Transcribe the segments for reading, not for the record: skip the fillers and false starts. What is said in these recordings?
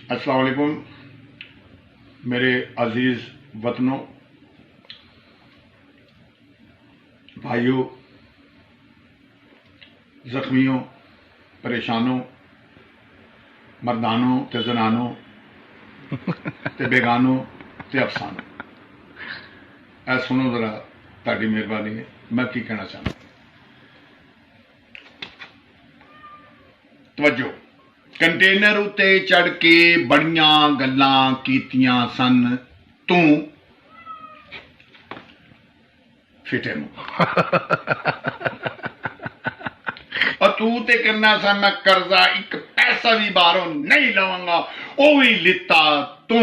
अस्सलाम वालेकुम मेरे अजीज़ वतनों, भाइयों, जख्मियों, परेशानों, मर्दानों ते जनानों ते बेगानों ते अफसानों। ऐ सुनो जरा, ताड़ी मेहरबानी है, मैं की कहना चाहता। तवज्जो। कंटेनर उत्ते चढ़ के बड़ियां गल्लां कीतियां सन तू फिटे मुंह और तू ते करना सा मैं कर्जा एक पैसा भी बाहरों नहीं लवांगा, वो भी लिता तू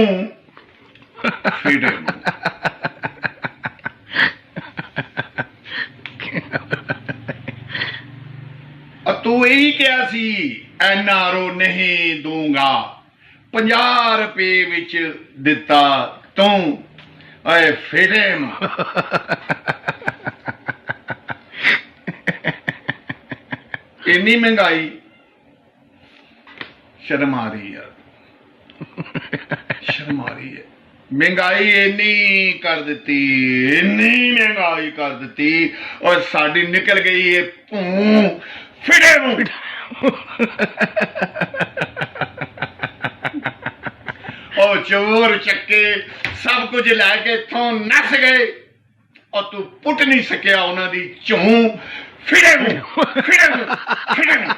फिटे मुंह। और तू यही क्या सी NRO नहीं दूंगा, 50 रुपए विच दिता तू ऐ फिटे मुंह। इन्नी महंगाई, शर्म आ रही है, शर्म आ रही है। महंगाई इन्नी कर दी, इन्नी महंगाई कर दी और साड़ी निकल गई है भूं फिटे मुंह। और चोर चक्के सब कुछ लैके इथों नस गए और तू पुट नहीं सकिया उन्होंने चूं फिटे मुंह, फिटे मुंह, फिटे मुंह।